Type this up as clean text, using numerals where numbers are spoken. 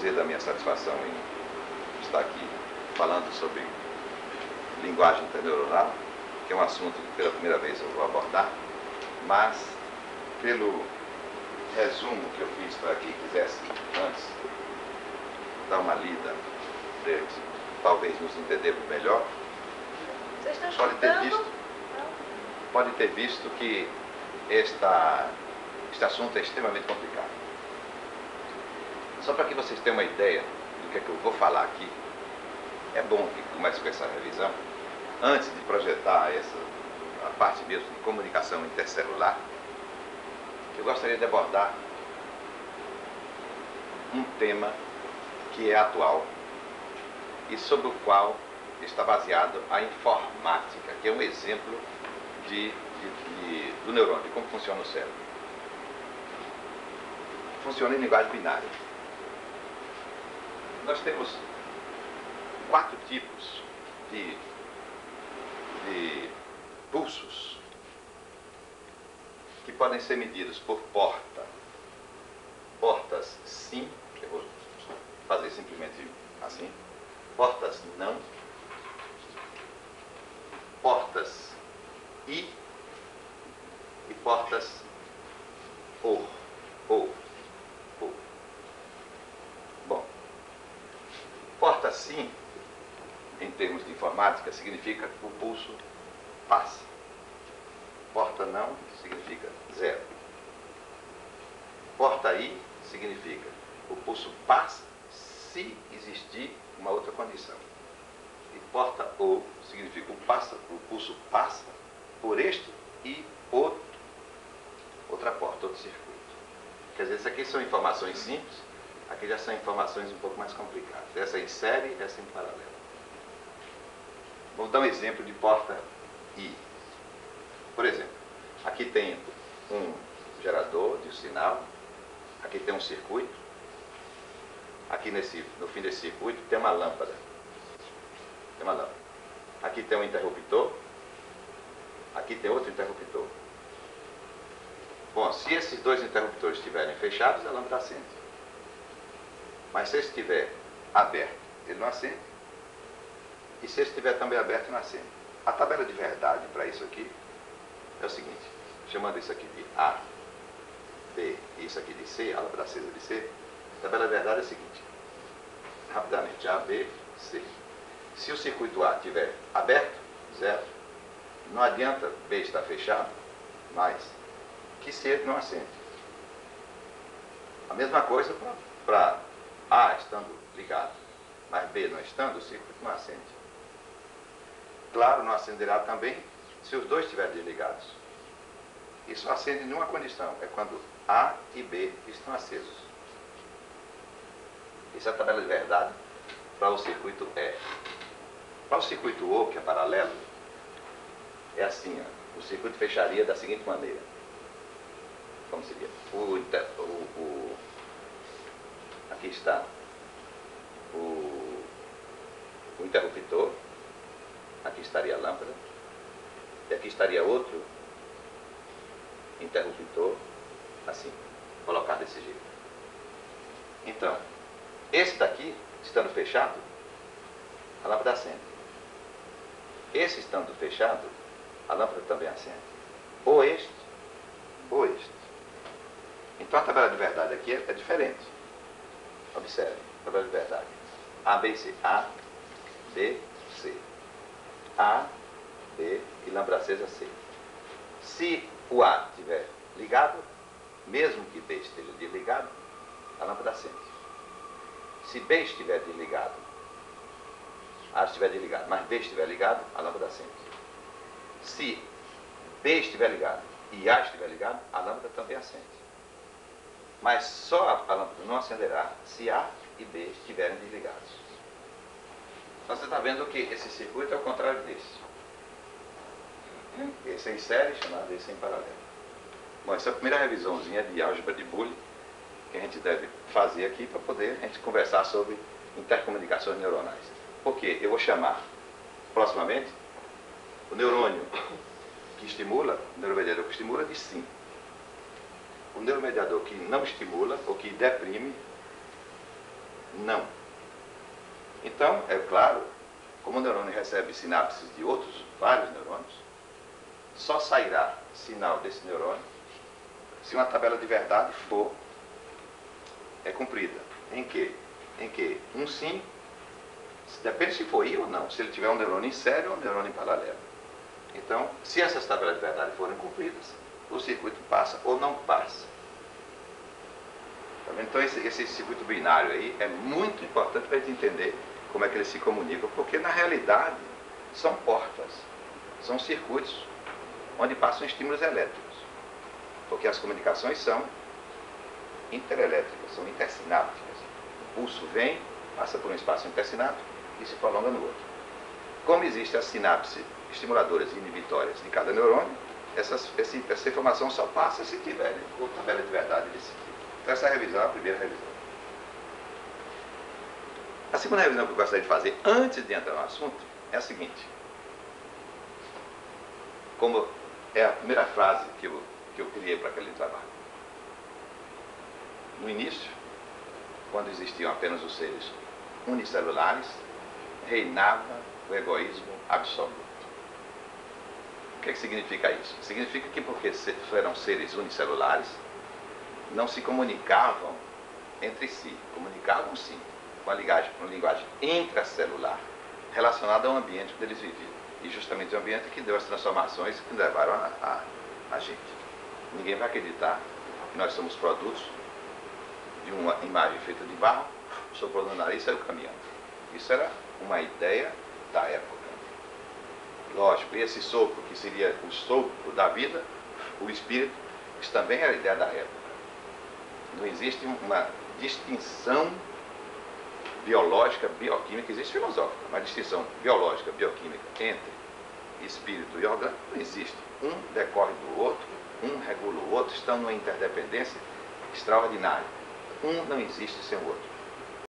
dizer da minha satisfação em estar aqui falando sobre linguagem interneuronal, que é um assunto que pela primeira vez eu vou abordar, mas pelo resumo que eu fiz para quem quisesse antes dar uma lida, talvez nos entender melhor, pode ter visto que este assunto é extremamente complicado. Só para que vocês tenham uma ideia do que é que eu vou falar aqui, é bom que comece com essa revisão, antes de projetar a parte mesmo de comunicação intercelular. Eu gostaria de abordar um tema que é atual e sobre o qual está baseado a informática, que é um exemplo do neurônio, de como funciona o cérebro. Funciona em linguagem binária. Nós temos 4 tipos de pulsos que podem ser medidos por portas sim, eu vou fazer simplesmente assim, portas não, portas e portas ou. Bom, porta sim, em termos de informática, significa que o pulso passa. Porta não significa zero. Porta I significa o pulso passa se existir uma outra condição. E porta O significa o pulso passa por este e outra porta, outro circuito. Quer dizer, isso aqui são informações simples, aqui já são informações um pouco mais complicadas. Essa em série e essa em paralelo. Vamos dar um exemplo de porta I. Por exemplo, aqui tem um gerador de sinal, aqui tem um circuito, aqui no fim desse circuito tem uma lâmpada. Aqui tem um interruptor, aqui tem outro interruptor. Bom, se esses 2 interruptores estiverem fechados, a lâmpada acende. Mas se ele estiver aberto, ele não acende. E se ele estiver também aberto, não acende. A tabela de verdade para isso aqui é o seguinte, chamando isso aqui de A, B e isso aqui de C, a lâmpada acesa de C, a tabela de verdade é a seguinte, rapidamente, A, B, C. Se o circuito A estiver aberto, zero. Não adianta B estar fechado, mas que C não acende. A mesma coisa para A estando ligado, mas B não estando, o circuito não acende. Claro, não acenderá também se os 2 estiverem desligados. Isso acende numa condição, é quando A e B estão acesos. Isso é a tabela de verdade para o circuito E. Para o circuito O, que é paralelo, é assim, ó, o circuito fecharia da seguinte maneira. Como seria? Aqui está o interruptor, aqui estaria a lâmpada, e aqui estaria outro interruptor, assim, colocado desse jeito. Então, esse daqui, estando fechado, a lâmpada acende. Esse estando fechado, a lâmpada também acende. Ou este, ou este. Então a tabela de verdade aqui é diferente. Observe, tabela de verdade. A, B, C. A, B, C. A, B e lâmpada acesa C. Se o A estiver ligado, mesmo que B esteja desligado, a lâmpada acende. Se B estiver desligado, A estiver desligado, mas B estiver ligado, a lâmpada acende. Se B estiver ligado e A estiver ligado, a lâmpada também acende. Mas só a lâmpada não acenderá se A e B estiverem desligados. Então você está vendo que esse circuito é o contrário desse. Esse é em série, chamado esse em paralelo. Bom, essa é a primeira revisãozinha de álgebra de Boole que a gente deve fazer aqui para poder a gente conversar sobre intercomunicações neuronais. Porque eu vou chamar, proximamente, o neurônio que estimula, o neuromediador que estimula, de sim. O neuromediador que não estimula ou que deprime, Não. Então, é claro, como o neurônio recebe sinapses de outros, vários neurônios, só sairá sinal desse neurônio se uma tabela de verdade for cumprida. Em que? Em que um sim, depende se for I ou não, se ele tiver um neurônio em série ou um neurônio em paralelo. Então, se essas tabelas de verdade forem cumpridas, o circuito passa ou não passa. Tá vendo? Então, esse circuito binário aí é muito importante para a gente entender como é que eles se comunicam, porque na realidade são portas, são circuitos onde passam estímulos elétricos, porque as comunicações são interelétricas, são intersinápticas. O pulso vem, passa por um espaço intersináptico e se prolonga no outro. Como existe a sinapse estimuladoras e inibitórias de cada neurônio, essa informação só passa se tiver uma tabela de verdade desse tipo. Então essa revisão é a primeira revisão. A segunda revisão que eu gostaria de fazer, antes de entrar no assunto, é a seguinte. Como é a primeira frase que eu criei para aquele trabalho. No início, quando existiam apenas os seres unicelulares, reinava o egoísmo absoluto. O que significa isso? Significa que porque eram seres unicelulares, não se comunicavam entre si. Comunicavam sim, com uma linguagem intracelular, relacionada ao ambiente onde eles viviam. E justamente o ambiente que deu as transformações que levaram a gente. Ninguém vai acreditar que nós somos produtos de uma imagem feita de barro, soprou no nariz e saiu caminhando. Isso era uma ideia da época. Lógico, esse sopro, que seria o sopro da vida, o espírito, isso também era a ideia da época. Não existe uma distinção biológica, bioquímica, existe filosófica, uma distinção biológica, bioquímica entre espírito e orgânico não existe. Um decorre do outro, um regula o outro, estão numa interdependência extraordinária. Um não existe sem o outro.